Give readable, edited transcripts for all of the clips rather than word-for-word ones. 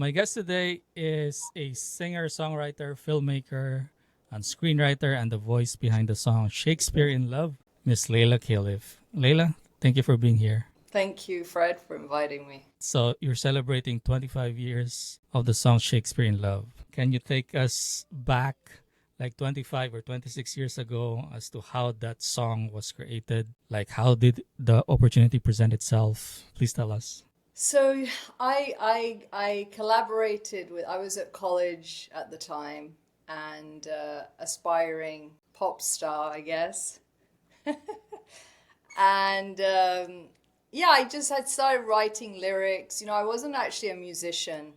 My guest today is a singer, songwriter, filmmaker, and screenwriter, and the voice behind the song Shakespeare in Love, Miss Layla Kaylif. Layla, thank you for being here. Thank you, Fred, for inviting me. So, you're celebrating 25 years of the song Shakespeare in Love. Can you take us back like 25 or 26 years ago as to how that song was created? Like, how did the opportunity present itself? Please tell us. So I collaborated with. I was at college at the time and aspiring pop star, I guess. And yeah, I just had started writing lyrics. I wasn't actually a musician.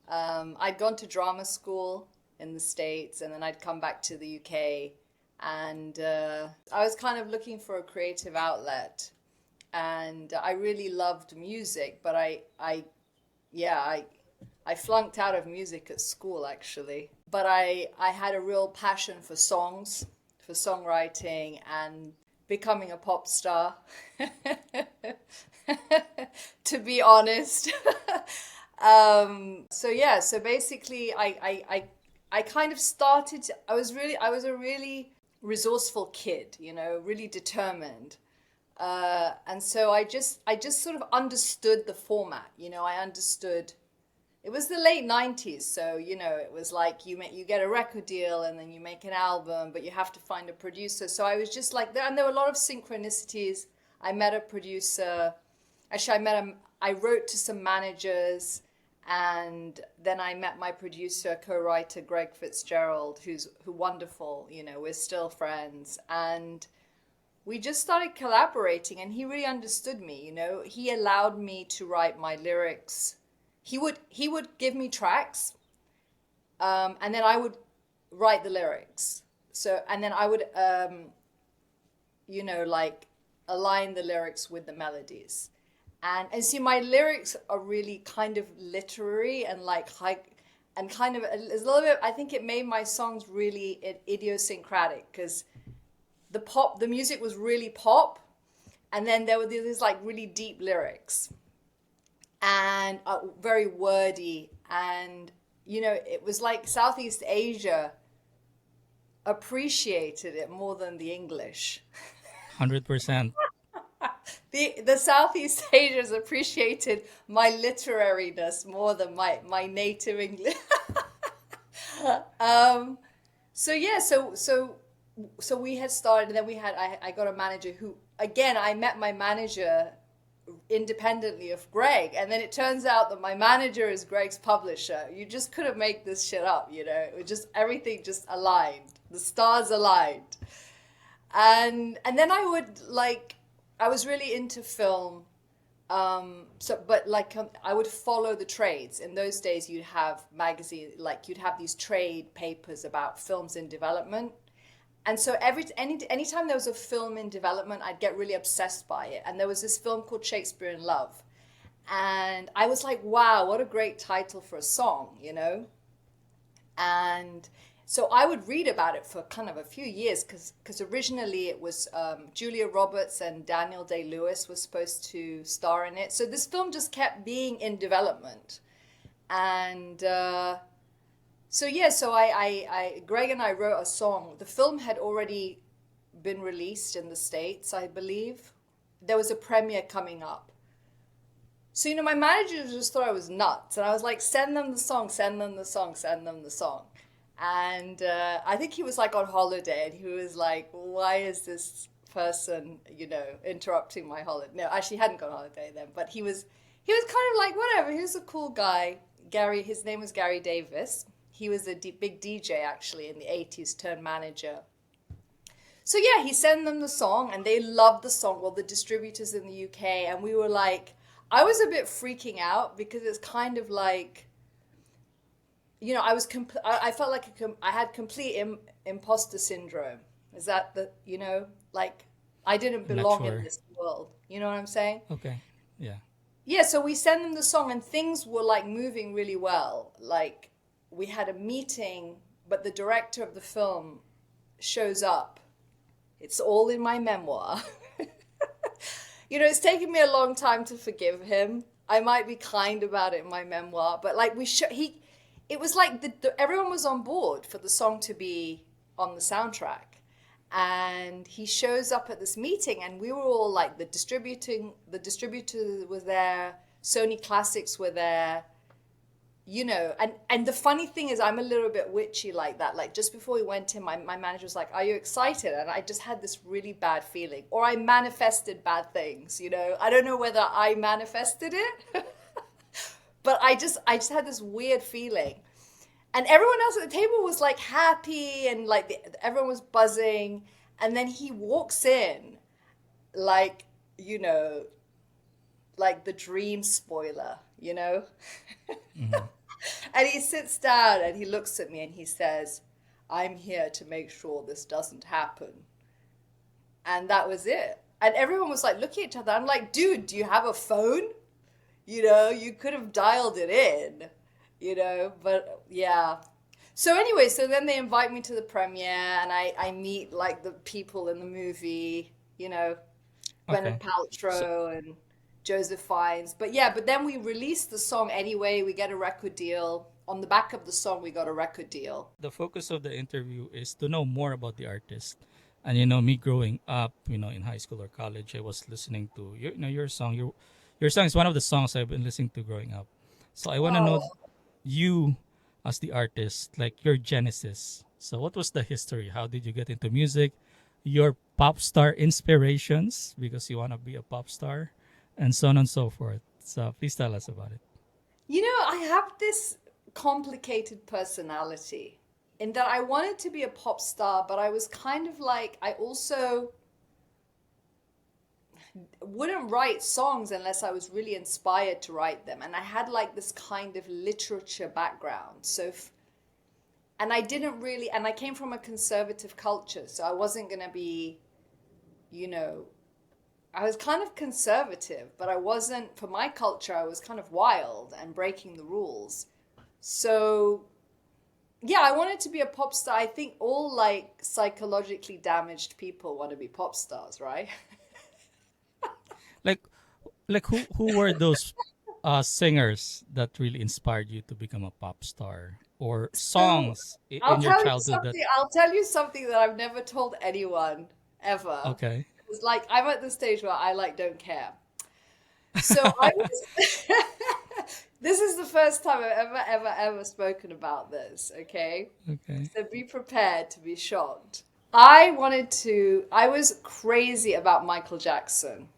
I'd gone to drama school in the States, and then I'd come back to the UK, and I was kind of looking for a creative outlet. And I really loved music, but yeah, I flunked out of music at school actually. But I had a real passion for songs, for songwriting, and becoming a pop star, to be honest. So yeah, so basically I kind of started, I was a really resourceful kid, really determined. And so I just sort of understood the format. I understood it was the late 90s, so it was like you get a record deal and then you make an album, but you have to find a producer. So I was just like there, and there were a lot of synchronicities. I met a producer. Actually, I wrote to some managers, and then I met my producer, co-writer Greg Fitzgerald, who's wonderful. We're still friends, and we just started collaborating, and he really understood me. He allowed me to write my lyrics. He would give me tracks, and then I would write the lyrics. So, and then I would like align the lyrics with the melodies. And see, my lyrics are really kind of literary and like high, and kind of a little bit. I think it made my songs really idiosyncratic, because the music was really pop, and then there were these like really deep lyrics, and very wordy, and it was like Southeast Asia appreciated it more than the English. 100%. The Southeast Asians appreciated my literariness more than my native English. So yeah, so we had started, and then I got a manager who, again, I met my manager independently of Greg, and then it turns out that my manager is Greg's publisher. You just couldn't make this shit up. It was just, everything just aligned, the stars aligned. And then I was really into film. I would follow the trades. In those days, you'd have magazines, like you'd have these trade papers about films in development. And so anytime there was a film in development, I'd get really obsessed by it. And there was this film called Shakespeare in Love. And I was like, wow, what a great title for a song, And so I would read about it for kind of a few years, because originally it was Julia Roberts and Daniel Day-Lewis was supposed to star in it. So this film just kept being in development. And so yeah, so Greg and I wrote a song. The film had already been released in the States, I believe. There was a premiere coming up. So, my manager just thought I was nuts. And I was like, send them the song, send them the song, send them the song. And I think he was like on holiday, and he was like, why is this person, interrupting my holiday? No, actually, he hadn't gone on holiday then, but he was kind of like, whatever, he was a cool guy. His name was Gary Davis. He was a big DJ actually in the 80s, turned manager. So yeah, he sent them the song, and they loved the song. Well, the distributors in the UK, and we were like, I was a bit freaking out, because it's kind of like, I felt like I had complete imposter syndrome. Is that like I didn't I'm not belong in sure. this world. You know what I'm saying? Okay. Yeah. Yeah, so we sent them the song, and things were like moving really well. Like, we had a meeting, but the director of the film shows up. It's all in my memoir. It's taken me a long time to forgive him. I might be kind about it in my memoir, but like it was like everyone was on board for the song to be on the soundtrack. And he shows up at this meeting, and we were all like the distributor was there, Sony Classics were there, and the funny thing is I'm a little bit witchy like that. Like just before we went in, my manager was like, "Are you excited?" And I just had this really bad feeling, or I manifested bad things. I don't know whether I manifested it, but I just had this weird feeling. And everyone else at the table was like happy, and like everyone was buzzing. And then he walks in like, you know, like the dream spoiler. Mhm. And he sits down and he looks at me and he says, "I'm here to make sure this doesn't happen." And that was it. And everyone was like looking at each other. I'm like, "Dude, do you have a phone? You could have dialed it in. But yeah. So anyway, so then they invite me to the premiere, and I meet like the people in the movie, Gwyneth Okay. So Paltrow and Joseph Fiennes. But yeah, but then we released the song anyway. We get a record deal. On the back of the song, we got a record deal. the focus of the interview is to know more about the artist. And me growing up, in high school or college, I was listening to your song. Your song is one of the songs I've been listening to growing up. So I want to know Oh, you as the artist, like your genesis. So what was the history? How did you get into music? Your pop star inspirations because you want to be a pop star, and so on and so forth. So please tell us about it. I have this complicated personality in that I wanted to be a pop star, but I was kind of like, I also wouldn't write songs unless I was really inspired to write them. And I had like this kind of literature background. And I didn't really, and I came from a conservative culture, so I wasn't going to be, you know, I was kind of conservative, but I wasn't, for my culture, I was kind of wild and breaking the rules. So, yeah, I wanted to be a pop star. I think all like psychologically damaged people want to be pop stars, right? Like, who were those singers that really inspired you to become a pop star, or So, songs in your childhood that? I'll tell you something that I've never told anyone ever. Okay. It's like I'm at the stage where I like don't care. So I was this is the first time I've ever spoken about this, okay? Okay. So be prepared to be shocked. I was crazy about Michael Jackson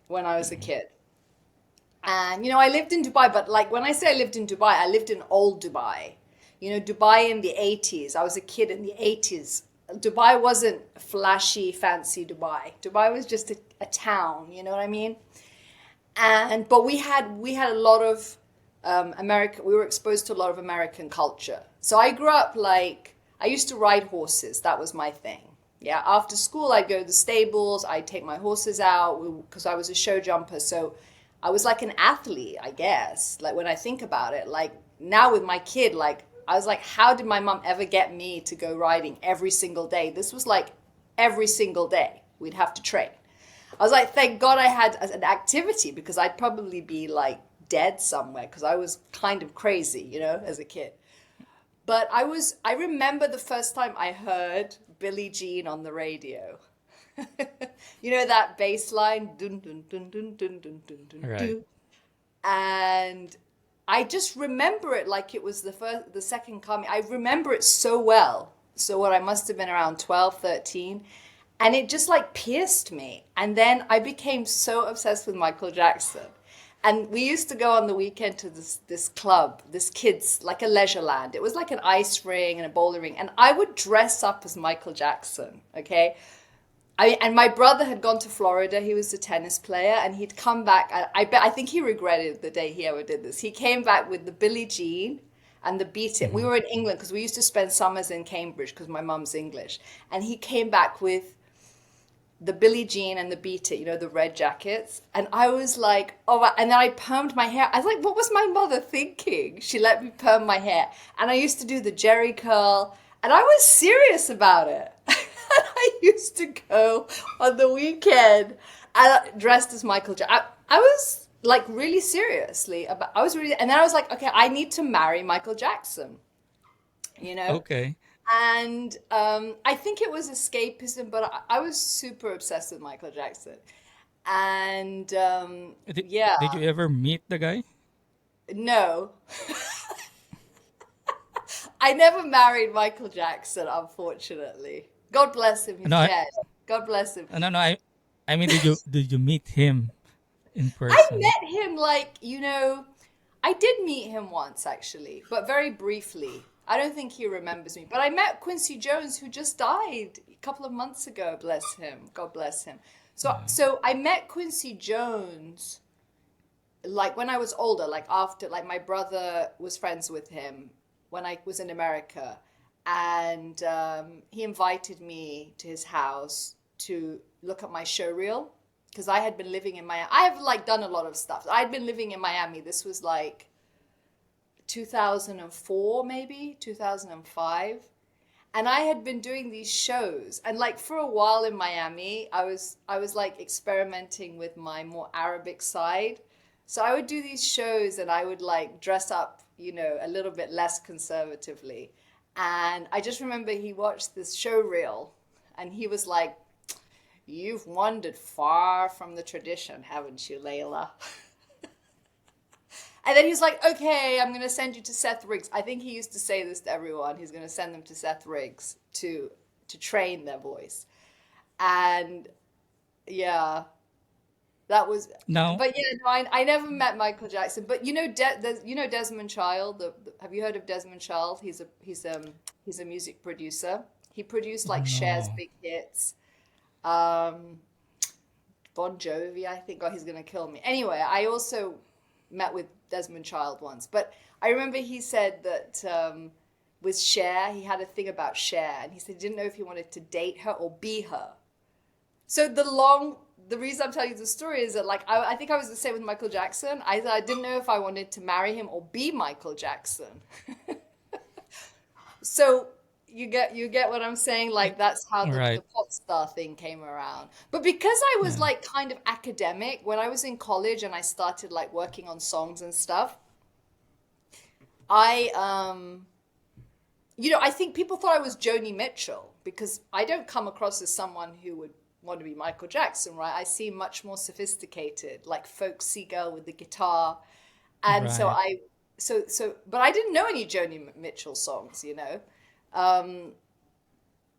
when I was a Mhm. kid. And I lived in Dubai, but like when I say I lived in Dubai, I lived in old Dubai. Dubai in the 80s. I was a kid in the 80s. Dubai wasn't flashy, fancy Dubai. Dubai was just a town, you know what I mean? And but we had a lot of we were exposed to a lot of American culture. So I grew up like I used to ride horses. That was my thing. Yeah, after school I'd go to the stables, I'd take my horses out because I was a show jumper. So I was like an athlete, I guess. Like when I think about it, like now with my kid, like I was like, how did my mom ever get me to go riding every single day? This was like every single day we'd have to train. I was like, thank God I had an activity because I'd probably be like dead somewhere because I was kind of crazy, as a kid. But I remember the first time I heard Billie Jean on the radio. That bass line, dun dun dun dun dun dun dun dun Right. dun. And I just remember it like it was the second coming. I remember it so well. So what I must have been around 12, 13. And it just like pierced me. And then I became so obsessed with Michael Jackson. And we used to go on the weekend to this club, this kids, like a leisure land. It was like an ice ring and a bowling ring. And I would dress up as Michael Jackson, okay? And my brother had gone to Florida. He was a tennis player, and he'd come back. I think he regretted the day he ever did this. He came back with the Billie Jean and the Beat It. We Mhm. were in England because we used to spend summers in Cambridge because my mum's English. And he came back with the Billie Jean and the Beat It, the red jackets. And I was like, oh, and then I permed my hair. I was like, what was my mother thinking? She let me perm my hair. And I used to do the Jerry curl. And I was serious about it. I used to go on the weekend dressed as Michael Jackson. I was like really seriously about. I was really, and then I was like, okay, I need to marry Michael Jackson, you know. Okay. And I think it was escapism, but I was super obsessed with Michael Jackson. And yeah, Did you ever meet the guy? no, I never married Michael Jackson, unfortunately. God bless him, No, he's dead. God bless him. no. I mean, did you meet him in I person? met him like, I did meet him once actually, but very briefly. I don't think he remembers me. But I met Quincy Jones, who just died a couple of months ago, bless him. God bless him. So Yeah. so I met Quincy Jones like when I was older, like after like my brother was friends with him when I was in America, and he invited me to his house to look at my show reel because I had been living in Miami. I have like done a lot of stuff. I'd been living in Miami. This was like 2004, maybe 2005. And I had been doing these shows, and like for a while in Miami I was like experimenting with my more Arabic side. So I would do these shows and I would like dress up, a little bit less conservatively. And I just remember he watched this show reel and he was like, "You've wandered far from the tradition, haven't you, Layla?" And then he's like, "Okay, I'm going to send you to Seth Riggs." I think he used to say this to everyone. He's going to send them to Seth Riggs to train their voice. And yeah, that was. No. But yeah, no, I never met Michael Jackson. But Desmond Child. Have you heard of Desmond Child? He's a music producer. He produced like Cher's No. big hits. Um, Bon Jovi, I think. Oh, he's gonna kill me. Anyway, I also met with Desmond Child once, but I remember he said that with Cher, he had a thing about Cher, and he said he didn't know if he wanted to date her or be her. So the reason I'm telling you the story is that like I think I was the same with Michael Jackson. I didn't know if I wanted to marry him or be Michael Jackson. So you get what I'm saying? Like that's how the Right. pop star thing came around. But because I was Yeah. like kind of academic when I was in college and I started like working on songs and stuff, I I think people thought I was Joni Mitchell because I don't come across as someone who would want to be Michael Jackson, right? I seem much more sophisticated, like folksy girl with the guitar. And so Right. I but I didn't know any Joni Mitchell songs. Um,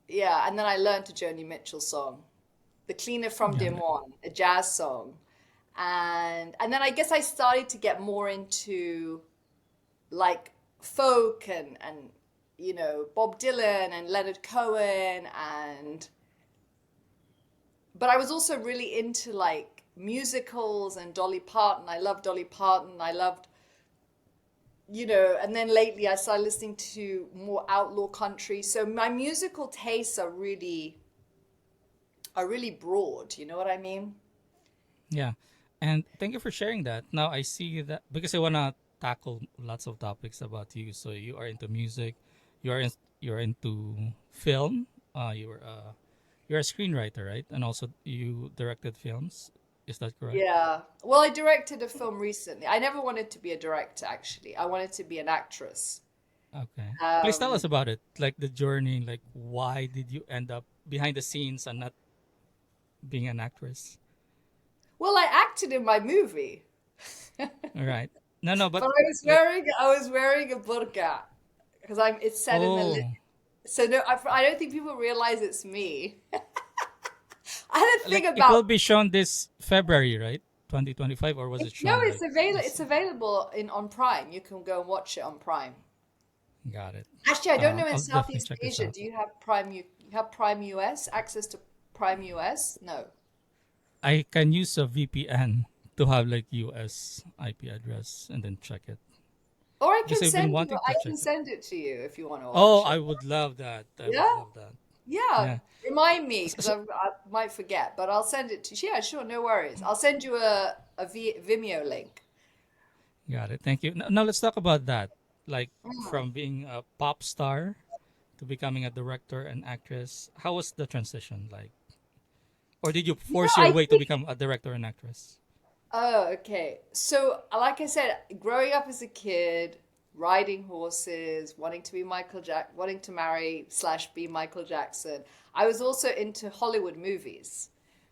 yeah, and then I learned a Joni Mitchell song, "The Cleaner from Des Yeah. Moines," a jazz song. And then I guess I started to get more into like folk and Bob Dylan and Leonard Cohen and but I was also really into like musicals and Dolly Parton. I loved Dolly Parton. I loved and then lately I started listening to more outlaw country. So my musical tastes are really broad. You know what I mean? Yeah. And thank you for sharing that. Now I see that because I wanna tackle lots of topics about you. So you are into music, you are in, you're into film. You're a screenwriter, right? And also you directed films. Is that correct? Yeah. Well, I directed a film recently. I never wanted to be a director, actually. I wanted to be an actress. Okay. Please tell us Um, about it. Like the journey. Like why did you end up behind the scenes and not being an actress? well, I acted in my movie, but All right. No, no, but I was like, wearing I was wearing a burqa because it's set in the oh, so no, I don't think people realize it's me. I had a thing like it about will be shown this February, right? 2025, or was it no, shown like it's this? available in on Prime. You can go and watch it on Prime. Got it. Actually, I don't know in I'll definitely Southeast check this Asia. out. Do you have Prime? You have Prime US access to Prime US? No. I can use a VPN to have like US IP address and then check it Or I because can I've been send you. wanting to I check can it. send it to you if you want to Oh, watch it. I would love that. I would Yeah, love that. yeah. Yeah. Remind me So, because so I might forget, but I'll send it to you. Yeah, sure, no worries. I'll send you a Vimeo link. got it. Thank you. Now let's talk about that. Like from being a pop star to becoming a director and actress. How was the transition like? Or did you force your I way to think become a director and actress? Oh, okay. So, like I said, growing up as a kid, riding horses, wanting to be wanting to marry slash be Michael Jackson. I was also into Hollywood movies.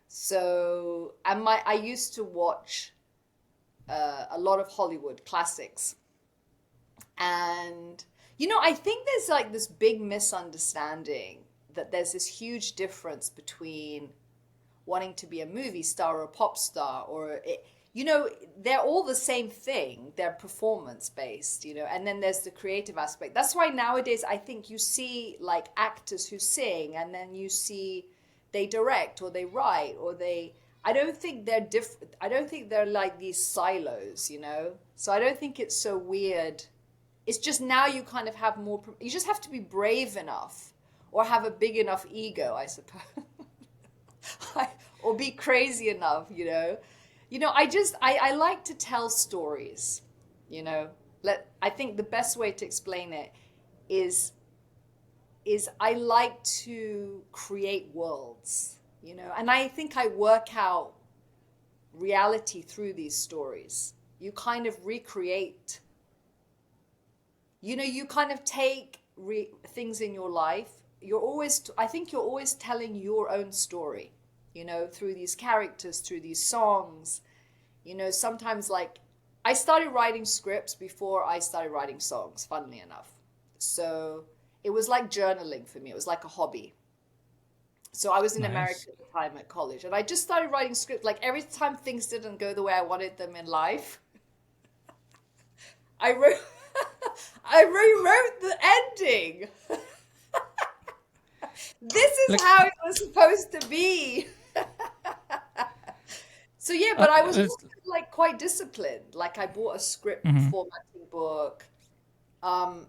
So, and I used to watch a lot of Hollywood classics. And, I think there's like this big misunderstanding that there's this huge difference between wanting to be a movie star or a pop star they're all the same thing. They're performance based, and then there's the creative aspect. That's why nowadays I think you see like actors who sing, and then you see they direct or they write or they I don't think they're different. I don't think they're like these silos. So I don't think it's so weird. It's just now you kind of have more, you just have to be brave enough or have a big enough ego, I suppose. Or be crazy enough. I like to tell stories. you know I think the best way to explain it is I like to create worlds, and I think I work out reality through these stories. You kind of recreate, you kind of take things in your life. I think you're always telling your own story, through these characters, through these songs. Sometimes, like, I started writing scripts before I started writing songs, funnily enough. So it was like journaling for me. It was like a hobby. So I was in America Nice. at the time at college, and I just started writing scripts. Like every time things didn't go the way I wanted them in life, I wrote, I rewrote the ending. This is Like, how it was supposed to be. So yeah, but I was it's, also like quite disciplined. Like I bought a script mhm. formatting book. Um,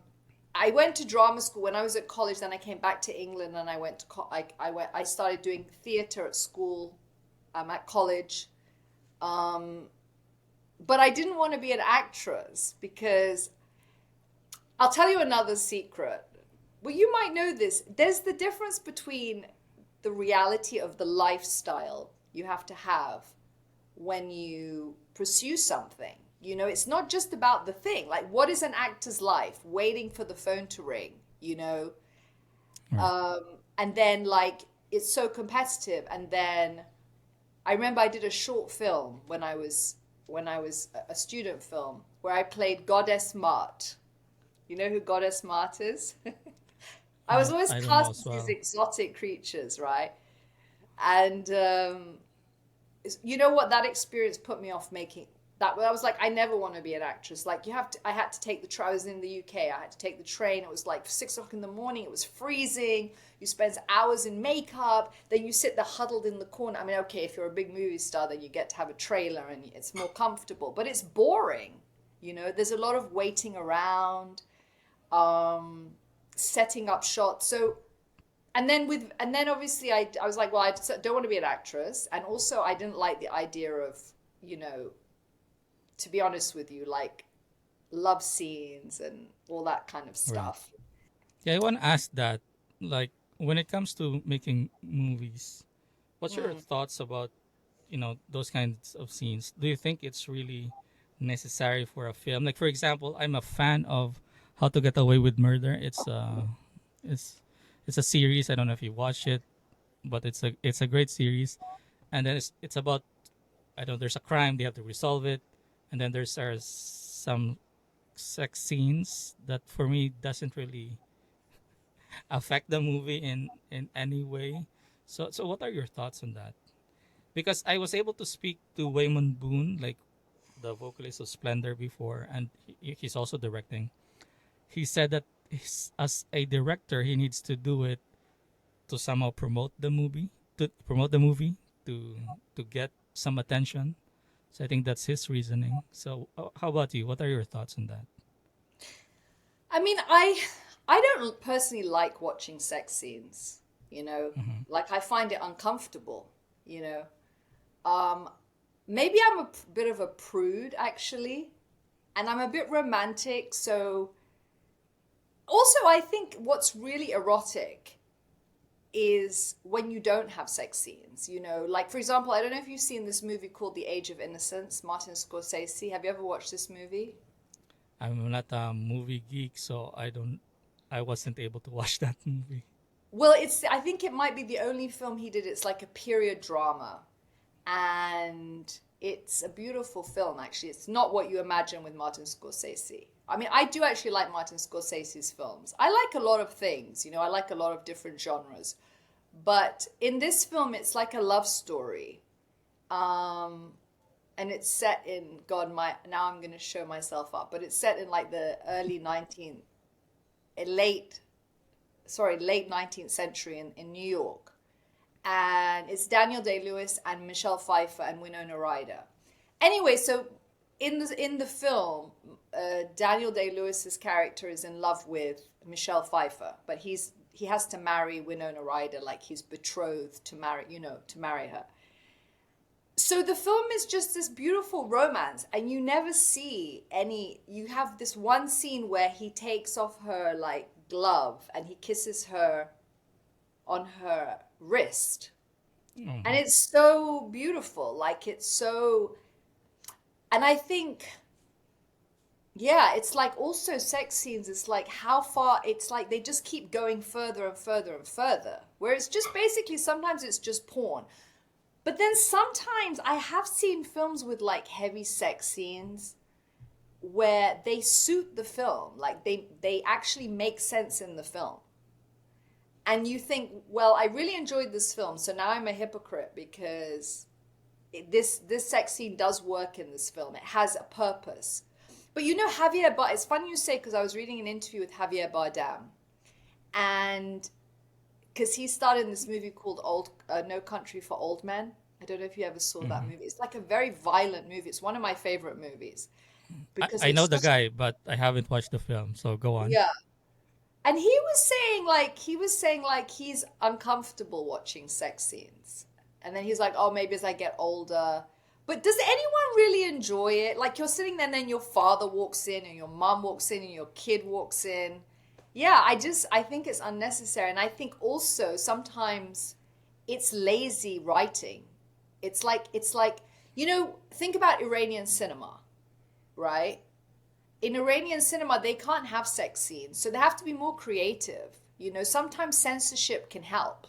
I went to drama school when I was at college. Then I came back to England, and I went to I started doing theater at school, at college. Um, but I didn't want to be an actress because I'll tell you another secret. Well, you might know this. There's the difference between the reality of the lifestyle you have to have when you pursue something. It's not just about the thing. Like, what is an actor's life? Waiting for the phone to ring, you know? Right. And then, like, it's so competitive. And then I remember I did a short film when I was a student film where I played Goddess Mart. You know who Goddess Mart is? I was always I don't know cast as as these well. exotic creatures, right? And you know what, that experience put me off making that. I was like, I never want to be an actress. Like, I had to take the train. I was in the UK. I had to take the train. It was like 6 o'clock in the morning. It was freezing. You spend hours in makeup. Then you sit there huddled in the corner. I mean, okay, if you're a big movie star, then you get to have a trailer and it's more comfortable, but it's boring. There's a lot of waiting around, um, setting up shots. So and then obviously I was like, well, I don't want to be an actress, and also I didn't like the idea of, you know to be honest with you, like love scenes and all that kind of Right. stuff. Yeah, I want to ask that. Like, when it comes to making movies, what's your Mm. thoughts about, those kinds of scenes? Do you think it's really necessary for a film? Like, for example, I'm a fan of How to Get Away with Murder. It's it's a series. I don't know if you watch it, but it's a great series. And then it's about, I don't know, there's a crime, they have to resolve it, and then there's are some sex scenes that for me doesn't really affect the movie in any way. So what are your thoughts on that? Because I was able to speak to Waymond Boone, like the vocalist of Splendor before, and he's also directing. He said that as a director, he needs to do it to somehow promote the movie, to get some attention. So I think that's his reasoning. So how about you? What are your thoughts on that? I mean, I don't personally like watching sex scenes, Mm-hmm. like I find it uncomfortable, you know. Um, Maybe I'm a bit of a prude, actually, and I'm a bit romantic. So also, I think what's really erotic is when you don't have sex scenes, like for example, I don't know if you've seen this movie called The Age of Innocence, Martin Scorsese. Have you ever watched this movie? I'm not a movie geek, so I wasn't able to watch that movie. Well, I think it might be the only film he did. It's like a period drama, and it's a beautiful film, actually. It's not what you imagine with Martin Scorsese. I mean, I do actually like Martin Scorsese's films. I like a lot of things, I like a lot of different genres. But in this film, it's like a love story. Um, and it's set in, God, now I'm going to show myself up, but it's set in like the late, late 19th century in New York. And it's Daniel Day-Lewis and Michelle Pfeiffer and Winona Ryder. Anyway, so in the film, Daniel Day-Lewis's character is in love with Michelle Pfeiffer, but he has to marry Winona Ryder, like he's betrothed to marry her. So the film is just this beautiful romance, and you never see any. You have this one scene where he takes off her like glove and he kisses her on her wrist, Oh. and it's so beautiful. Like it's so, and I think, yeah, it's like also sex scenes. It's like how far. It's like they just keep going further and further and further. Where it's just basically sometimes it's just porn. But then sometimes I have seen films with like heavy sex scenes where they suit the film, like they actually make sense in the film. And you think, well, I really enjoyed this film, so now I'm a hypocrite because this sex scene does work in this film. It has a purpose. But Javier Bardem, it's funny you say, because I was reading an interview with Javier Bardem, and because he starred in this movie called No Country for Old Men. I don't know if you ever saw that Mhm. movie. It's like a very violent movie. It's one of my favorite movies because I know it's the just, guy, but I haven't watched the film. So go on. yeah. And he was saying like he's uncomfortable watching sex scenes. And then he's like, "Oh, maybe as I get older." But does anyone really enjoy it? Like you're sitting there and then your father walks in and your mom walks in and your kid walks in. Yeah, I think it's unnecessary, and I think also sometimes it's lazy writing. It's like think about Iranian cinema, right? In Iranian cinema, they can't have sex scenes, so they have to be more creative. Sometimes censorship can help.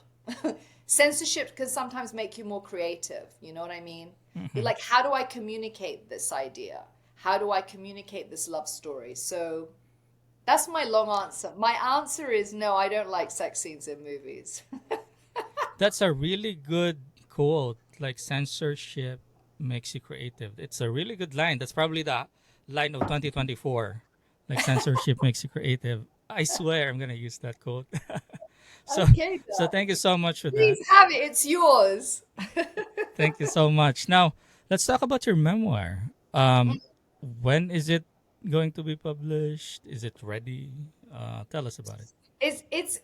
Censorship can sometimes make you more creative. You know what I mean? You're Mhm. like, how do I communicate this idea? How do I communicate this love story? So that's my long answer. My answer is no, I don't like sex scenes in movies. That's a really good quote. Like censorship makes you creative. It's a really good line. That's probably the line of 2024. Like censorship makes you creative. I swear I'm gonna use that quote. so Okay, so Dan. thank you so much for that. Please have it. It's yours. Thank you so much. Now let's talk about your memoir. When is it going to be published? Is it ready? Tell us about it. It's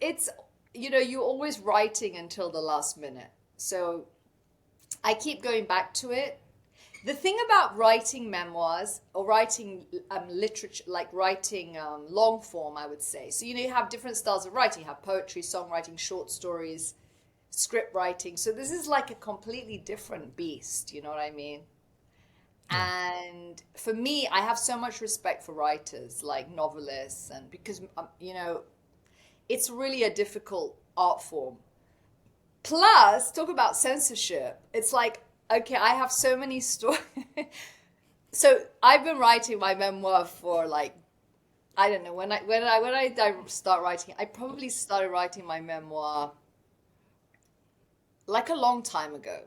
you're always writing until the last minute. So I keep going back to it. The thing about writing memoirs or writing literature, like writing long form, I would say. So, you have different styles of writing. You have poetry, songwriting, short stories, script writing. So this is like a completely different beast. You know what I mean? Yeah. And for me, I have so much respect for writers, like novelists, and because, it's really a difficult art form. Plus, talk about censorship. It's like, okay, I have so many stories. So I've been writing my memoir for like, I don't know, when I start writing, I probably started writing my memoir like a long time ago.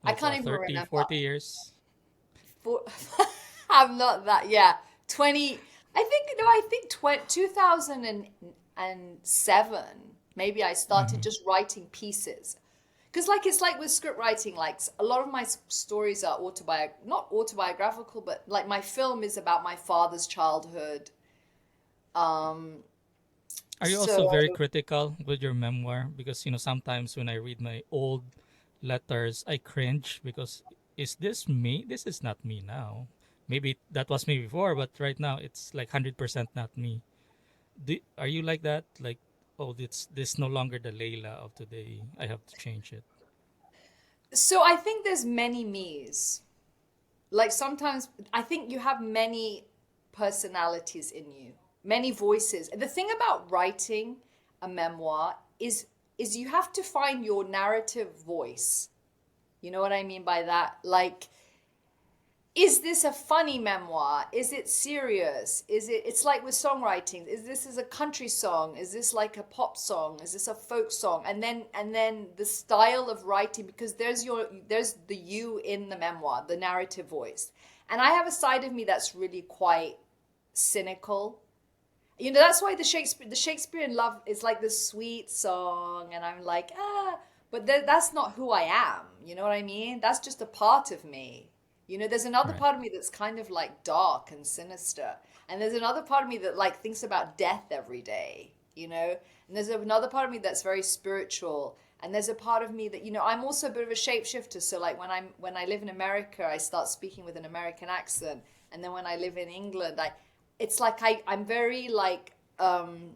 I Like can't what, even 30, remember. 40 years? For, I'm not that, yeah. 20, I think, no, I think 2007, maybe I started Hmm. just writing pieces. Because, like, it's like with script writing, like, a lot of my stories are not autobiographical, but like my film is about my father's childhood. Um, Are you also so, very critical with your memoir? Because, sometimes when I read my old letters, I cringe because is this me? This is not me now. Maybe that was me before, but right now it's like 100% not me. Are you like that? Like, oh, this no longer the Layla of today. I have to change it. So I think there's many me's. Like sometimes I think you have many personalities in you, many voices. The thing about writing a memoir is you have to find your narrative voice. You know what I mean by that? Like, is this a funny memoir? Is it serious? It's like with songwriting. Is this is a country song? Is this like a pop song? Is this a folk song? And then the style of writing, because there's the you in the memoir, the narrative voice. And I have a side of me that's really quite cynical. That's why the Shakespearean love is like this sweet song, and I'm like, but that's not who I am. You know what I mean? That's just a part of me. There's another Right. part of me that's kind of like dark and sinister. And there's another part of me that like thinks about death every day. And there's another part of me that's very spiritual. And there's a part of me that, I'm also a bit of a shapeshifter. So like when I live in America, I start speaking with an American accent. And then when I live in England, it's like I'm very like I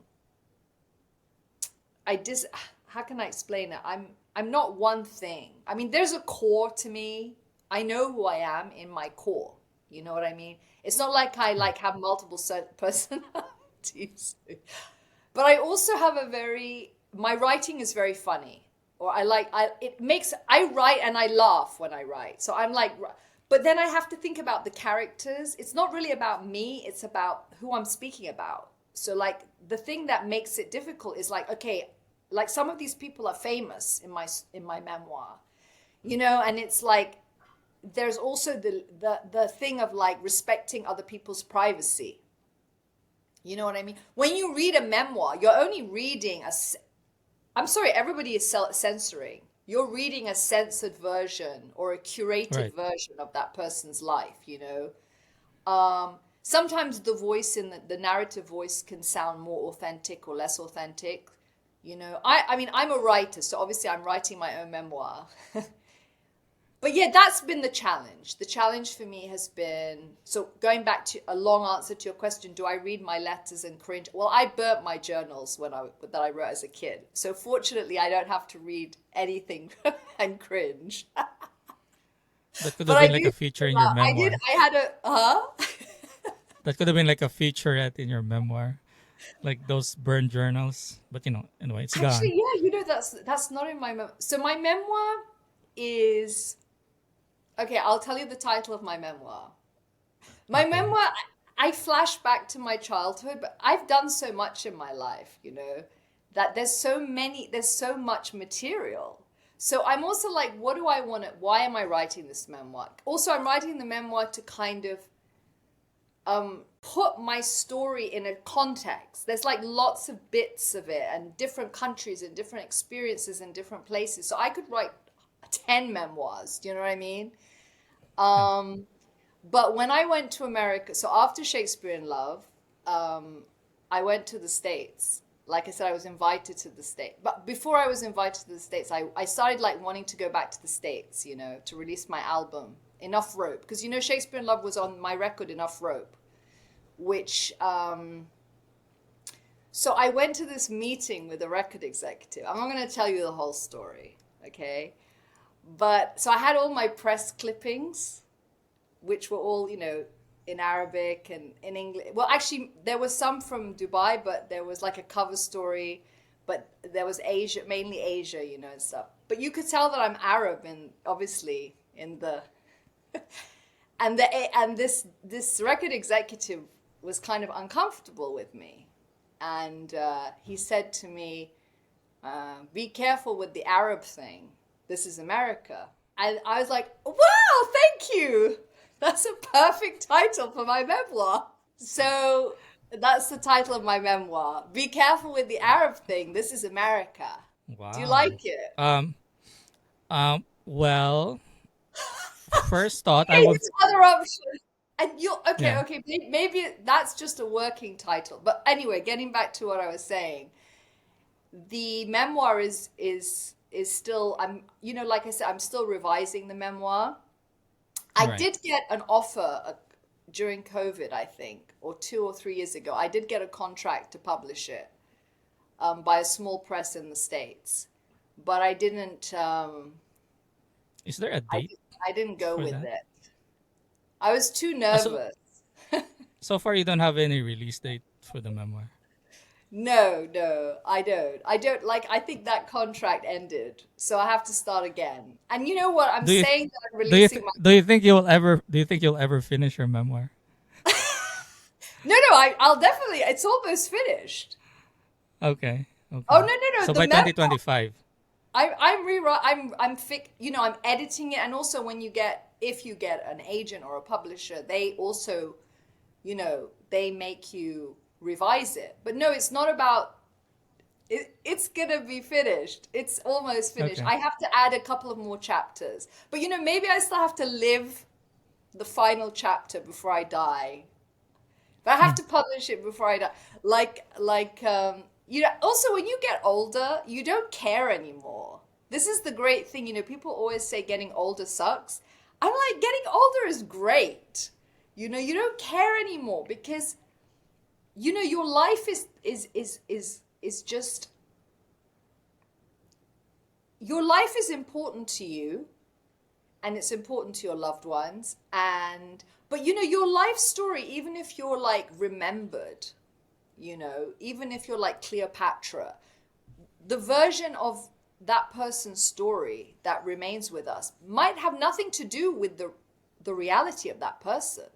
dis how can I explain it? I'm not one thing. I mean, there's a core to me. I know who I am in my core. You know what I mean? It's not like I Right. like have multiple personalities. But I also have my writing is very funny. Or I write and I laugh when I write. So I'm like, but then I have to think about the characters. It's not really about me, it's about who I'm speaking about. So like the thing that makes it difficult is like, okay, like some of these people are famous in my memoir, and it's like there's also the thing of like respecting other people's privacy. You know what I mean? When you read a memoir, you're only reading I'm sorry, everybody is censoring. You're reading a censored version or a curated Right. version of that person's life. Sometimes the voice in the narrative voice can sound more authentic or less authentic. I mean, I'm a writer, so obviously I'm writing my own memoir. But yeah, that's been the challenge. The challenge for me has been, so going back to a long answer to your question, do I read my letters and cringe? Well, I burnt my journals that I wrote as a kid. So fortunately, I don't have to read anything and cringe. That could But have I been do like a think feature in your about, memoir. I had a, huh? That could have been like a featurette in your memoir, like those burned journals. But anyway, it's gone. Actually, yeah, that's not in my so my memoir is, okay, I'll tell you the title of my memoir. My Okay. memoir, I flash back to my childhood, but I've done so much in my life, that there's so much material. So I'm also like, what do I want to, why am I writing this memoir? Also, I'm writing the memoir to kind of put my story in a context. There's like lots of bits of it and different countries and different experiences in different places. So I could write 10 memoirs. Do you know what I mean? Yeah. Um, but when I went to America, so after Shakespeare in Love, I went to the States. Like I said, I was invited to the States. But before I was invited to the States, I started like wanting to go back to the States, to release my album, Enough Rope. Because Shakespeare in Love was on my record, Enough Rope, which so I went to this meeting with a record executive. I'm not going to tell you the whole story, okay? But so I had all my press clippings, which were all, in Arabic and in English. Well, actually, there was some from Dubai, but there was like a cover story. But there was Asia, mainly Asia, and stuff. But you could tell that I'm Arab, and obviously in the and this record executive was kind of uncomfortable with me, and he said to me, "Be careful with the Arab thing. This is America." And I was like, "Wow, thank you. That's a perfect title for my memoir." So that's the title of my memoir. Be careful with the Arab thing. This is America. Do you Wow. like it? Um. Well, first thought I Okay, would. here's other options. And you okay, Yeah. okay, maybe that's just a working title. But anyway, getting back to what I was saying, the memoir is still, like I said, I'm still revising the memoir. I Right. did get an offer during COVID, I think, or 2 or 3 years ago. I did get a contract to publish it. by a small press in the States. But I didn't. Is there a I date I didn't go for with that? it. I was too So nervous. so far you don't have any release date for the memoir. No, no, I don't. I don't like. I think that contract ended, so I have to start again. And you know what? I'm Do you saying that I'm releasing my. do you think you'll ever finish your memoir? No, no, I'll definitely. It's almost finished. Okay. Oh Okay. no, no, no. So The by mem. 2025. I'm rewrite. I'm editing it, and also when you get if you get an agent or a publisher, they also they make you revise it. But no, it's not about it's gonna be finished. It's almost finished. Okay. I have to add a couple of more chapters. But maybe I still have to live the final chapter before I die. But I have Hmm. to publish it before I die. Also when you get older, you don't care anymore. This is the great thing, people always say getting older sucks. I'm like, getting older is great. You don't care anymore because your life is just your life is important to you and it's important to your loved ones but your life story, even if you're like remembered, even if you're like Cleopatra, the version of that person's story that remains with us might have nothing to do with the reality of that person.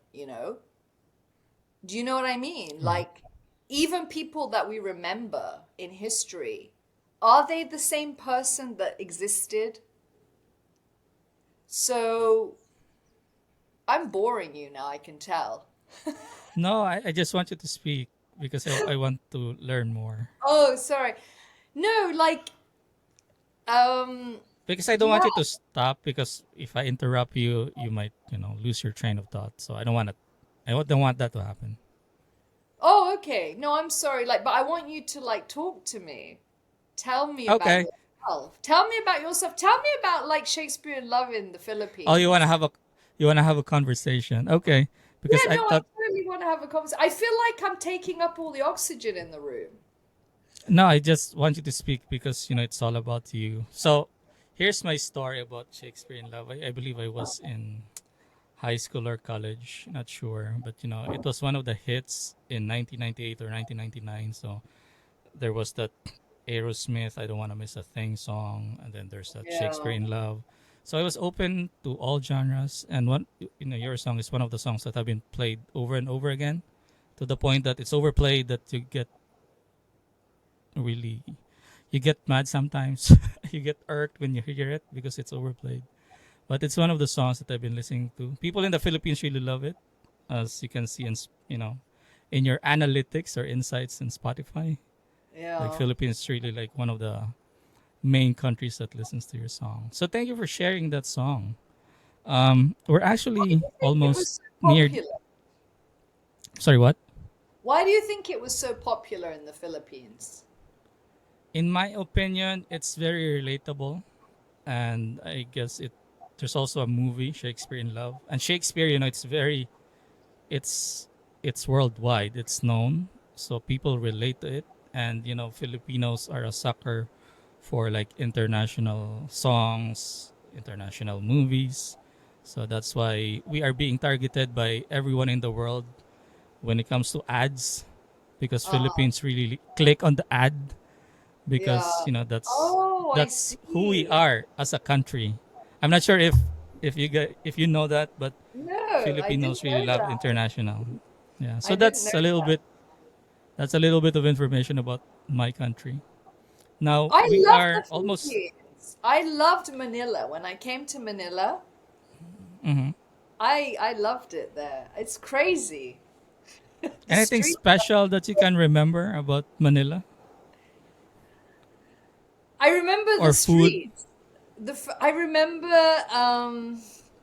Do you know what I mean? Right. Like, even people that we remember in history, are they the same person that existed? So I'm boring you now, I can tell. No, I just want you to speak because I want to learn more. Oh, sorry. No, like, um, Because I don't yeah. want you to stop because if I interrupt you, you might, lose your train of thought. So don't want that to happen. Oh, okay. No, I'm sorry. Like, but I want you to like talk to me. Tell me about Okay. yourself. Tell me about yourself. Tell me about like Shakespeare in Love in the Oh, Philippines. you want to have a conversation. Okay. Because Yeah, I no, I thought really want to have a conversation. I feel like I'm taking up all the oxygen in the room. no, I just want you to speak because, it's all about you. So, here's my story about Shakespeare in Love. I believe I was in high school or college, not sure, but it was one of the hits in 1998 or 1999. So there was that Aerosmith "I Don't Want to Miss a Thing" song, and then there's that Shakespeare Yeah. in Love. So I was open to all genres, and your song is one of the songs that have been played over and over again, to the point that it's overplayed that really you get mad sometimes. You get irked when you hear it because it's overplayed. But it's one of the songs that I've been listening to. People in the Philippines really love it, as you can see in your analytics or insights in Spotify. Like Yeah. Philippines is really like one of the main countries that listens to your song. So thank you for sharing that song. We're Why do actually you think it almost was so near. popular? Sorry, what? Why do you think it was so popular in the Philippines? In my opinion, it's very relatable, and I guess There's also a movie, Shakespeare in Love, and Shakespeare. It's it's worldwide. It's known, so people relate to it, and Filipinos are a sucker for like international songs, international movies. So that's why we are being targeted by everyone in the world when it comes to ads, because Uh, Philippines really click on the ad because yeah. that's Oh, I who we see. are as a country. I'm not sure if you know that, but No, I didn't Filipinos really know love that. international. Yeah, so I didn't know that. that's a little bit of information about my country. Now I we love are the almost. Philippines. I loved Manila. When I came to Manila, Mhm. I loved it there. It's crazy. The Anything street. special that you can remember about Manila I remember the or food? streets. I remember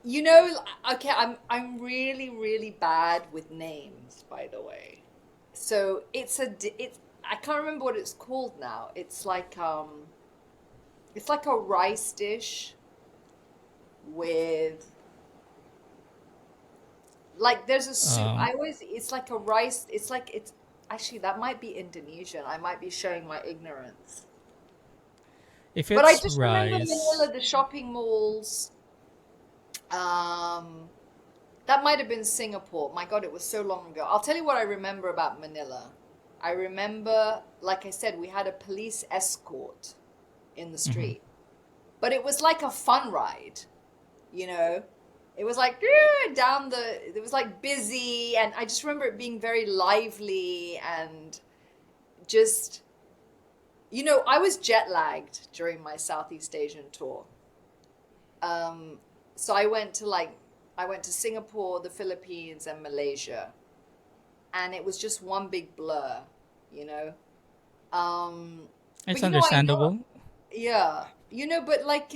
you know okay, I'm really really bad with names, by the way. So it's I can't remember what it's called now. It's like a rice dish with like there's a soup. Um, I always it's like a rice. It's like it's. actually, that might be Indonesian. I might be showing my ignorance. If But I it's just remember rice, Manila, the shopping malls. Um, that might have been Singapore. My God, it was so long ago. I'll tell you what I remember about Manila. I remember, like I said, we had a police escort in the mm-hmm. street, but it was like a fun ride, you know? It was like down the, it was like busy, and I just remember it being very lively and just, I was jet lagged during my Southeast Asian tour. Um, so I went to Singapore, the Philippines, and Malaysia, and it was just one big blur, you know. Um, but It's I know, understandable. yeah, but like,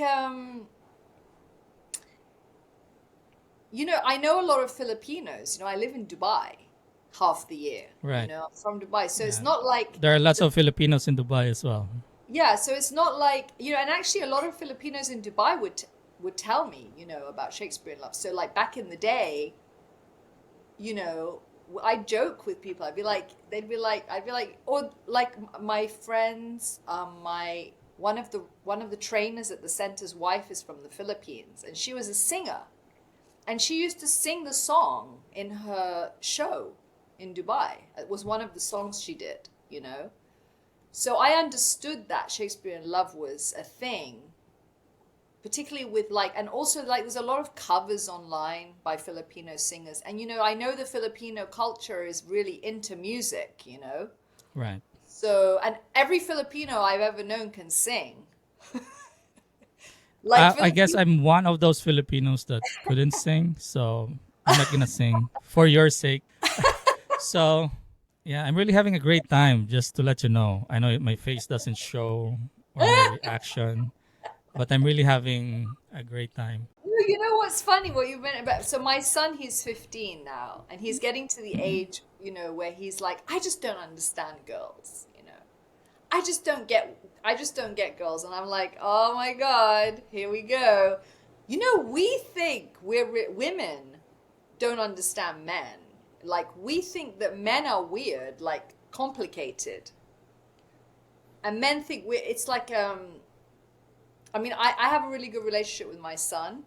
I know a lot of Filipinos. I live in Dubai half the year. Right. I'm from Dubai, so it's Yeah. not like There are lots of Filipinos in Dubai as well. yeah, so it's not like, and actually a lot of Filipinos in Dubai would tell me, about Shakespeare in Love. So like back in the day, you know, I joke with people. I'd be like, or like my friends, my one of the trainers at the center's wife is from the Philippines, and she was a singer, and she used to sing the song in her show in Dubai. It was one of the songs she did. So I understood that Shakespeare in Love was a thing, particularly with like, and also like there's a lot of covers online by Filipino singers. And I know the Filipino culture is really into music. Right. So, and every Filipino I've ever known can sing. Like I guess Filipino. I'm one of those Filipinos that couldn't sing, so I'm not gonna sing for your sake. So, yeah, I'm really having a great time. Just to let you know, I know my face doesn't show or my reaction, but I'm really having a great time. You know what's funny? What you meant about so my son, he's 15 now, and he's getting to the age, where he's like, I just don't understand girls. I just don't get girls, and I'm like, oh my God, here we go. We think women don't understand men. Like we think that men are weird, like complicated, and men think it's like I mean, I have a really good relationship with my son,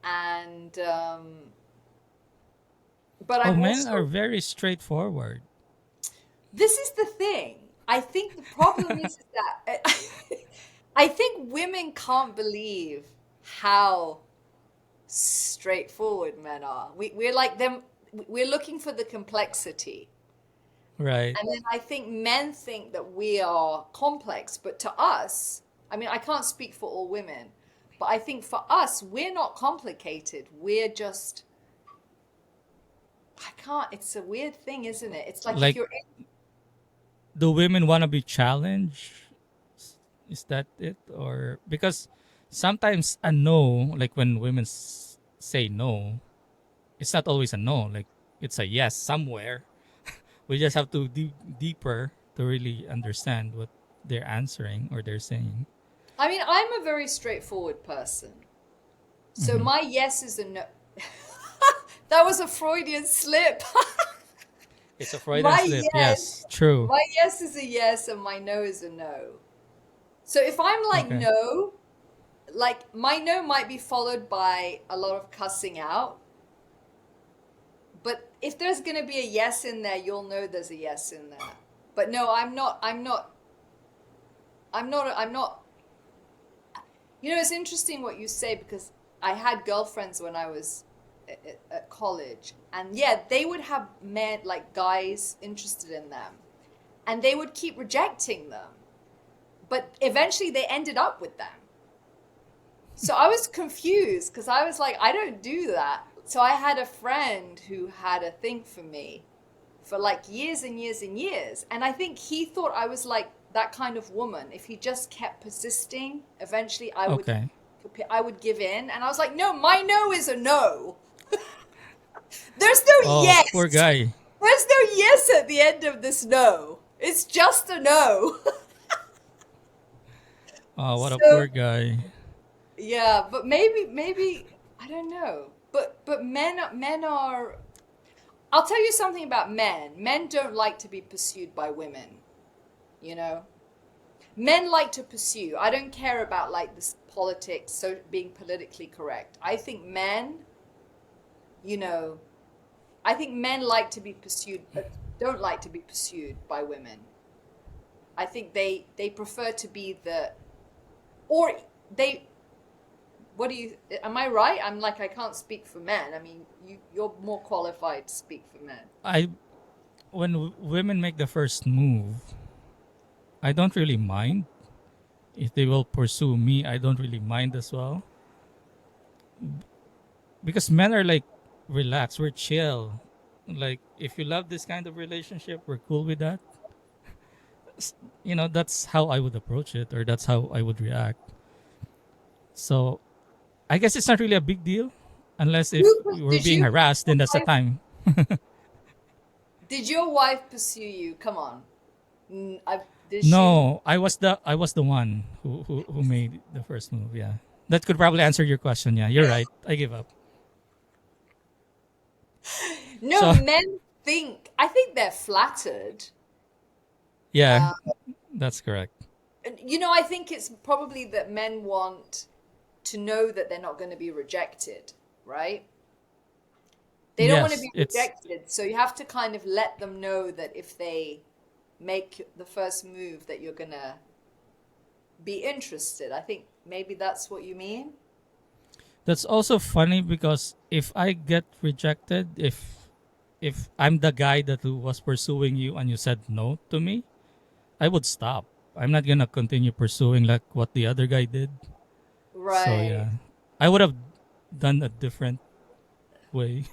and but Oh, I'm men also are very straightforward. this is the thing. I think the problem is that I think women can't believe how straightforward men are. We're like them. We're looking for the complexity, Right. and then I think men think that we are complex. But to us, I mean, I can't speak for all women, but I think for us, we're not complicated. We're just I can't. It's a weird thing, isn't it? It's like if Like, you're do women want to be challenged? Is that it? Or because sometimes a no, like when women say no, it's not always a no. Like it's a yes somewhere. We just have to dig deeper to really understand what they're answering or they're saying. I mean, I'm a very straightforward person. So Hmm. my yes is a no. That was a Freudian slip. It's a Freudian My slip. yes, Yes, true. my yes is a yes and my no is a no. So if I'm like Okay. no, like my no might be followed by a lot of cussing out, but if there's going to be a yes in there, you'll know there's a yes in there. But no, I'm not. It's interesting what you say because I had girlfriends when I was at college, and yeah, they would have men, like guys, interested in them, and they would keep rejecting them, but eventually they ended up with them. So I was confused because I was like, I don't do that. So I had a friend who had a thing for me for like years and years and years. And I think he thought I was like that kind of woman. If he just kept persisting, eventually Okay. I would give in. And I was like, no, my no is a no. There's no Oh, poor yes. guy. There's no yes at the end of this no. It's just a no. Oh, what a So poor guy. yeah, but maybe I don't know. But men are I'll tell you something about men. Men don't like to be pursued by women, you know? Men like to pursue. I don't care about like this politics, so being politically correct. I think men, you know, I think men like to be pursued, but don't like to be pursued by women. I think they prefer to be the or they what do you am I right? I'm like I can't speak for men. I mean, you're more qualified to speak for men. I when women make the first move, I don't really mind if they will pursue me. I don't really mind as well because men are like relaxed, we're chill. Like if you love this kind of relationship, we're cool with that. That's how I would approach it, or that's how I would react. So I guess it's not really a big deal, unless if we're Did being harassed, then that's the time. did your wife pursue you? Come on. Did she? No, I was the one who made the first move. Yeah, that could probably answer your question. Yeah, you're right. I give up. No, So men think. I think they're flattered. yeah, Uh, that's correct. I think it's probably that men want to know that they're not going to be rejected, right? They don't want to Yes, be it's rejected, so you have to kind of let them know that if they make the first move that you're going to be interested. I think maybe that's what you mean. that's also funny because if I get rejected, if I'm the guy that who was pursuing you and you said no to me, I would stop. I'm not gonna continue pursuing like what the other guy did. So Right. yeah, I would have done a different way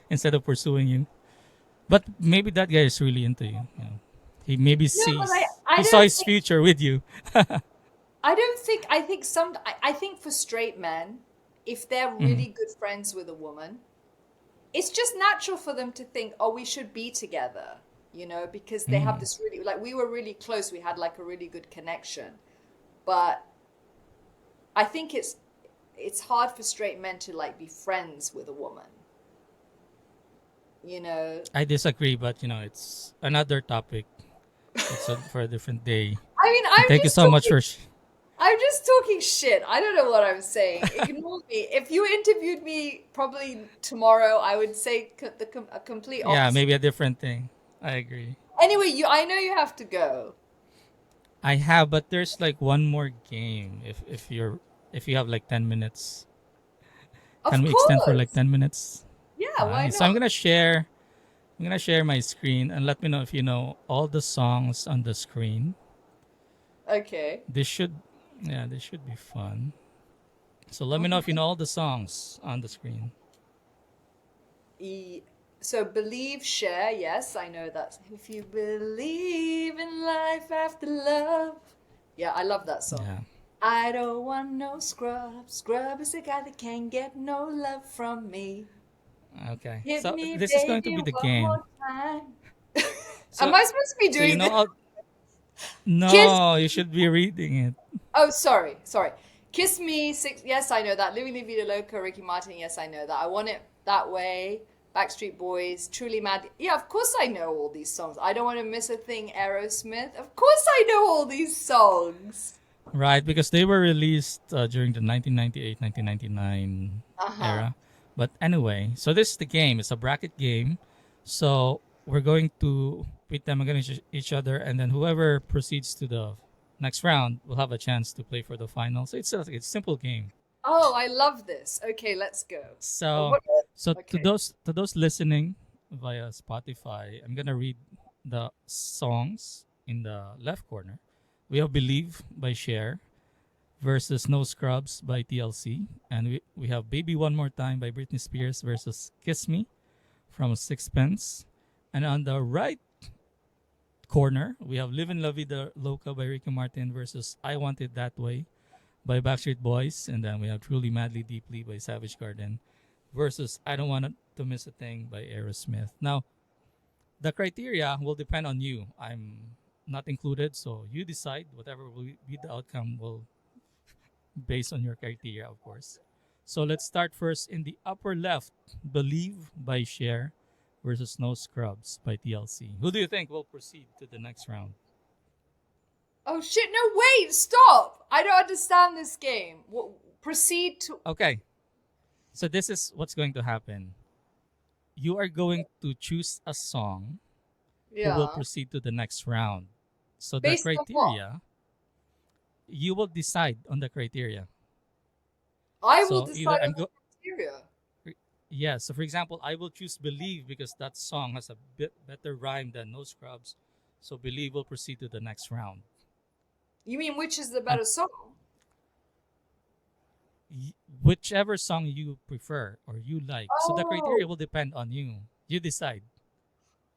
instead of pursuing you. But maybe that guy is really into you. He maybe No, but sees I he saw don't his think future with you. I think I think for straight men, if they're Mhm. really good friends with a woman, it's just natural for them to think, oh, we should be together, because they have Mm. this really, like, we were really close. We had like a really good connection. But I think it's hard for straight men to like be friends with a woman, you know. I disagree, but it's another topic. That's for a different day. I mean, And thank you so much for. I'm just talking shit. I don't know what I'm saying. Ignore me. If you interviewed me probably tomorrow, I would say a complete Yeah, opposite. maybe a different thing. I agree. Anyway, I know you have to go. I have, but there's like one more game. If you have like 10 minutes, can Of we extend for like course. 10 minutes? Yeah, why Nice. So I'm not? gonna share. I'm gonna share my screen and let me know if you know all the songs on the screen. Okay. This should, yeah, this should be fun. So let me know if you Mhm. know all the songs on the screen. E- so believe, share. Yes, I know that. If you believe in life after love. Yeah, I love that song. Yeah. I don't want no scrub. Scrub is the guy that can't get no love from me. Okay. Hit So me, this is going to baby, be the one game. more time. Am So I supposed to be so you doing know this? all. Kiss. No, you should be reading it. Oh, sorry, sorry. Kiss me, six. Yes, I know that. Living La Vida Loca, Ricky Martin. Yes, I know that. I want it that way. Backstreet Boys, Truly Mad. Yeah, of course I know all these songs. I don't want to miss a thing. Aerosmith. Of course I know all these songs. Right, because they were released during the 1998 1999 Uh huh. era. But anyway, so this is the game. It's a bracket game. So we're going to pit them against each other, and then whoever proceeds to the next round will have a chance to play for the final. So it's a simple game. Oh, I love this. Okay, let's go. So What? so to Okay. those listening via Spotify, I'm gonna read the songs in the left corner. We have "Believe" by Cher versus "No Scrubs" by TLC, and we have "Baby One More Time" by Britney Spears versus "Kiss Me" from Sixpence, and on the right corner we have "Livin' La Vida Loca" by Ricky Martin versus "I Want It That Way" by Backstreet Boys, and then we have "Truly Madly Deeply" by Savage Garden versus "I Don't Want to Miss a Thing" by Aerosmith. Now, the criteria will depend on you. I'm not included, so you decide. Whatever will be the outcome will based on your criteria, of course. So let's start first in the upper left. "Believe" by Cher versus No Scrubs by TLC. Who do you think will proceed to the next round? Oh shit! No, wait, stop! I don't understand this game. Proceed to. Okay, so this is what's going to happen. You are going to choose a song who will Yeah. proceed to the next round. So the Based on what? criteria, you will decide on the criteria. I will So either decide on I'm the go criteria. yeah, so for example, I will choose Believe because that song has a bit better rhyme than No Scrubs. So Believe will proceed to the next round. You mean which is the And better song? whichever song you prefer or you like. So the criteria Oh, will depend on you. You decide.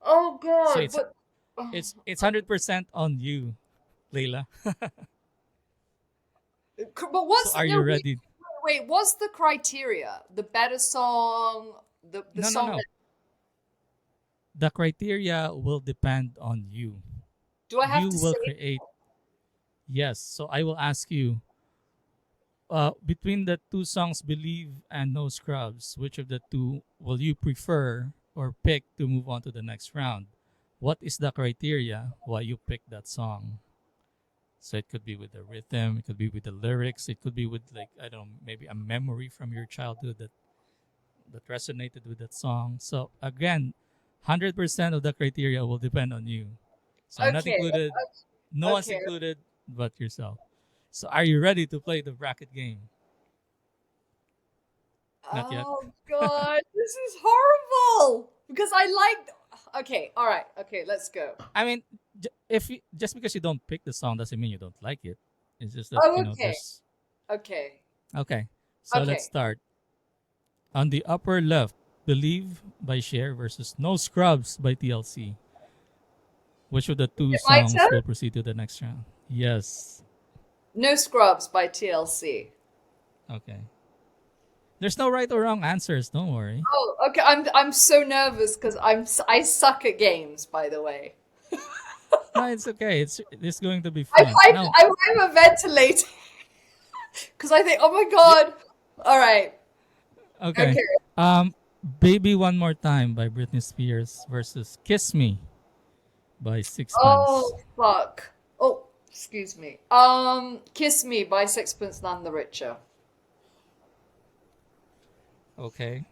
oh So God! it's But it's it's 100% on you, Layla. but So what's are no you wait, ready? wait, what's the criteria? The better song, the No, no, song no. that The criteria will depend on you. do I have You to will say? create. Yes. So I will ask you, between the two songs, Believe and No Scrubs, which of the two will you prefer or pick to move on to the next round? What is the criteria why you pick that song? So it could be with the rhythm, it could be with the lyrics, it could be with, like, I don't know, maybe a memory from your childhood that resonated with that song. So again, 100% of the criteria will depend on you. So I'm not Okay, included, no one's okay. included but yourself. So are you ready to play the bracket game? Not yet. Oh God, this is horrible. Because I like. Okay, all right. Okay, let's go. I mean, if you, just because you don't pick the song doesn't mean you don't like it. It's just that, Oh, okay, there's okay, okay. So let's okay. start. On the upper left, Believe by Cher versus No Scrubs by TLC. Which of the two My songs turn. will proceed to the next round? Yes. No Scrubs by TLC. Okay. There's no right or wrong answers. Don't worry. Oh, okay. I'm so nervous because I suck at games. By the way, No, it's okay. It's going to be I fun. find Now, I'm ventilating because I think, oh my y- God. All right. okay. Okay. Um, Baby One More Time by Britney Spears versus Kiss Me by Sixpence. Oh fuck. Oh, excuse me. Kiss Me by Sixpence None the Richer. Okay.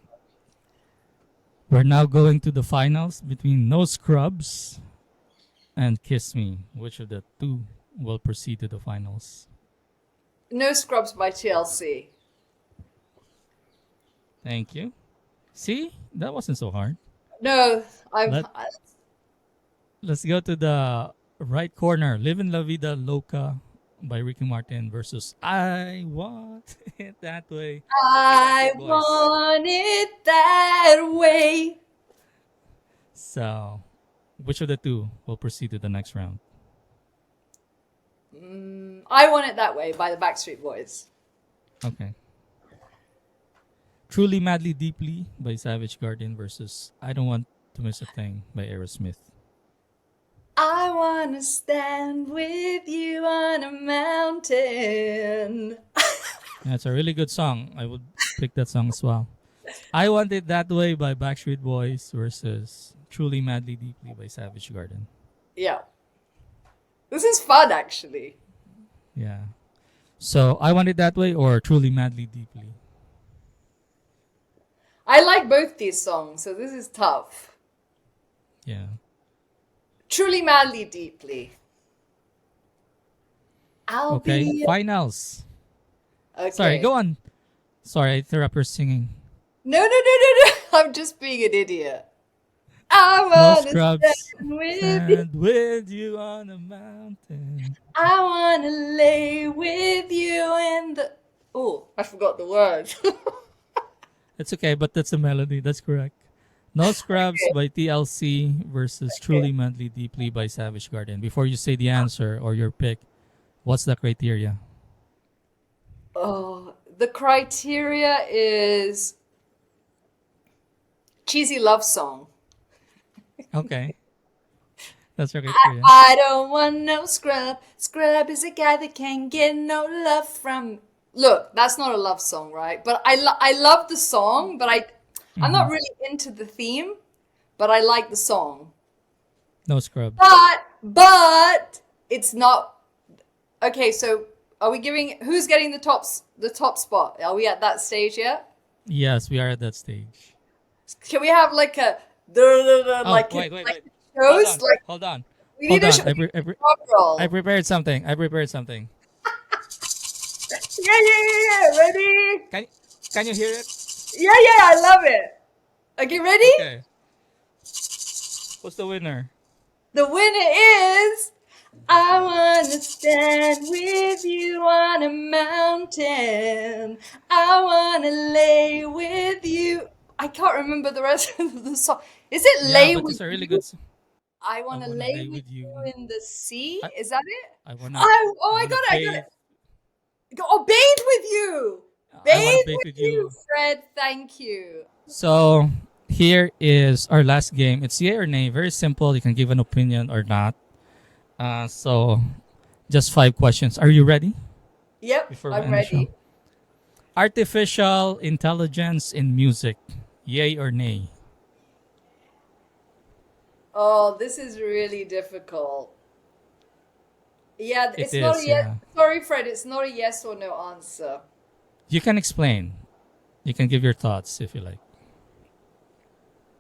We're now going to the finals between No Scrubs and Kiss Me. Which of the two will proceed to the finals? No Scrubs by TLC. Thank you. See, that wasn't so hard. No, I'm. Let Let's go to the right corner. Livin' La Vida Loca by Ricky Martin versus I Want It That Way by I Backstreet Boys. want it that way. So, which of the two will proceed to the next round? I want it that way by the Backstreet Boys. Okay. Truly Madly Deeply by Savage Garden versus I Don't Want to Miss a Thing by Aerosmith. I wanna stand with you on a mountain. That's a really good song. I would pick that song as well. I Want It That Way by Backstreet Boys versus Truly Madly Deeply by Savage Garden. Yeah. This is fun, actually. Yeah. So I Want It That Way or Truly Madly Deeply? I like both these songs, so this is tough. Yeah. Truly, madly, deeply. I'll Okay. be Finals. Sorry, okay. go on. Sorry, I interrupt your singing. No, no, no, no, no. I'm just being an idiot. I No wanna scrubs. stand with you. Stand with you on a mountain. I wanna lay with you in the. Oh, I forgot the words. It's okay, but that's a melody. That's correct. No Scrubs Okay, by TLC versus okay. Truly Madly Deeply by Savage Garden. Before you say the answer or your pick, what's the criteria? Oh, the criteria is cheesy love song. Okay, that's your criteria. I don't want no scrub. Scrub is a guy that can't get no love from. Look, that's not a love song, right? But I love the song, but I'm Mm-hmm. not really into the theme. but I like the song. No scrubs. But it's not okay. So are we giving who's getting the top spot? Are we at that stage yet? Yes, we are at that stage. Can we have like a Oh, wait, wait, like wait. it Hold shows on. like Hold on. we need Hold a on. drum I roll. prepared something. I prepared something. Yeah, yeah, yeah, yeah. Ready? Can can you hear it? Yeah, yeah. I love it. Okay, ready? Okay. Who's the winner? The winner is I wanna stand with you on a mountain. I wanna lay with you. I can't remember the rest of the song. Is it Yeah, lay but with it's a really you? good I I wanna wanna lay lay with with you. you in the sea. I Is that it? I wanna Oh, I I wanna got it. I got bathe. it. Oh, bathe with you. I wanna Bathe bathe with with you, you. Fred. Thank you. So here is our last game. It's yay or nay. Very simple. You can give an opinion or not. So just 5 questions. Are you ready? Yep, Before we I'm end the show. ready. Artificial intelligence in music. Yay or nay? Oh, this is really difficult. Yeah, It it's not a is, yes. yeah. Sorry, Fred. It's not a yes or no answer. You can explain. You can give your thoughts if you like.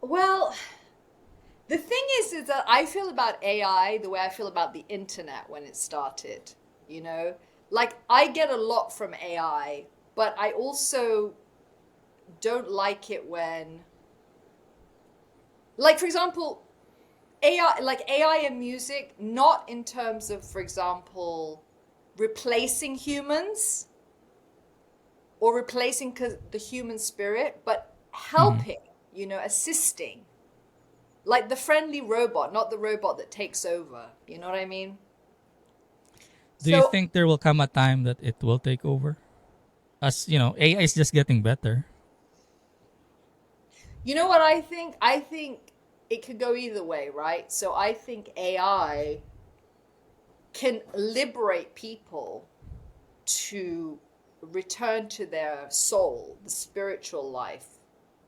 Well, the thing is that I feel about AI the way I feel about the internet when it started. You know, like I get a lot from AI, but I also don't like it when, like, for example, AI, like AI and music, not in terms of, for example, replacing humans or replacing the human spirit, but Hmm. helping, you know, assisting. Like the friendly robot, not the robot that takes over. You know what I mean? Do you So, think there will come a time that it will take over? As you know, AI is just getting better. you know what I think? I think it could go either way, right? So I think AI can liberate people to return to their soul, the spiritual life,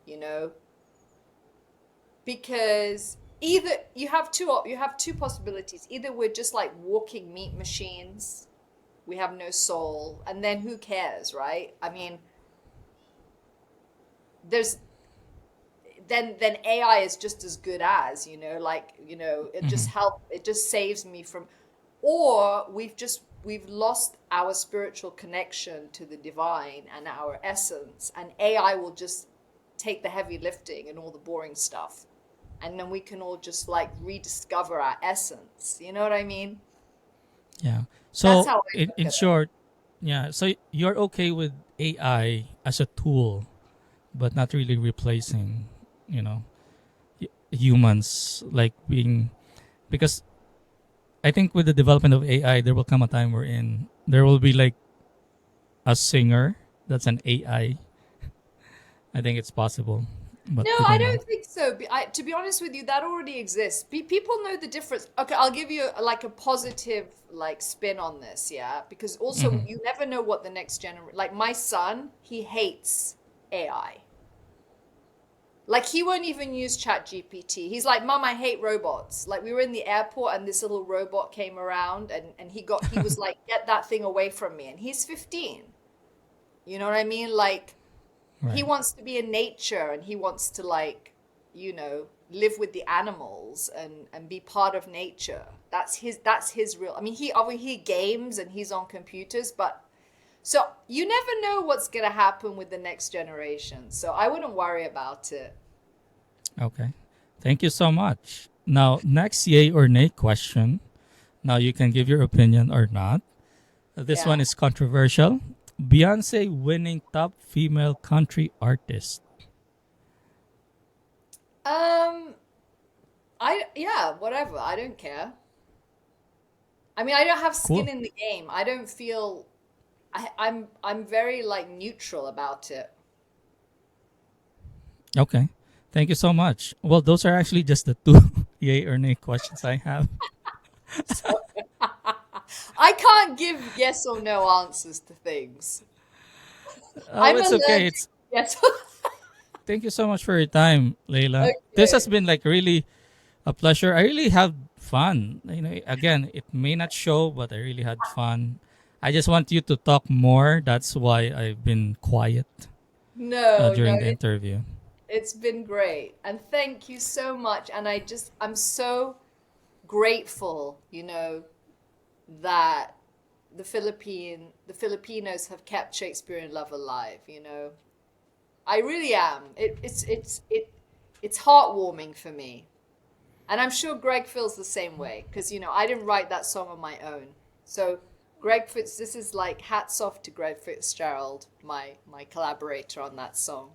you know? Because either you have two possibilities. Either we're just like walking meat machines, we have no soul, and then who cares, right? I mean, there's then AI is just as good as, you know, like, you know, Hmm. it just saves me from, or we've lost our spiritual connection to the divine and our essence, and AI will just take the heavy lifting and all the boring stuff. And then we can all just like rediscover our essence. You know what I mean? Yeah. That's So how I in look at it. short, yeah. So you're okay with AI as a tool, but not really replacing, you know, humans like being because I think with the development of AI, there will come a time wherein there will be like a singer that's an AI. I think it's possible, but No, we I don't know. don't think so. To be honest with you, that already exists. People know the difference. Okay, I'll give you like a positive like spin on this, yeah, because also Hmm. you never know what the next generation. Like my son, he hates AI. Like he won't even use Chat GPT. He's like, Mom, I hate robots. Like we were in the airport and this little robot came around and he was like, get that thing away from me. And he's 15. You know what I mean? Like he Right. wants to be in nature and he wants to like, you know, live with the animals and be part of nature. That's his real. I mean, he obviously he games and he's on computers, but so you never know what's going to happen with the next generation. So I wouldn't worry about it. Okay. Thank you so much. Now, next yay or nay question. Now you can give your opinion or not. This Yeah. one is controversial. Beyonce winning top female country artist. Um, yeah, whatever. I don't care. I mean, I don't have skin Cool. in the game. I don't feel I'm very like neutral about it. Okay. Thank you so much. Well, those are actually just the two yay or nay questions I have. So I can't give yes or no answers to things. Oh, I'm it's okay. allergic. It's Yes. Thank you so much for your time, Layla. This has Okay. been like really a pleasure. I really had fun. Again, it may not show, but I really had fun. I just want you to talk more. That's why I've been quiet No, no, during the interview. it's been great. And thank you so much. And I'm so grateful, that the Filipinos have kept Shakespeare in Love alive. I really am. It's heartwarming for me. And I'm sure Greg feels the same way because I didn't write that song on my own. So this is like hats off to Greg Fitzgerald, my collaborator on that song.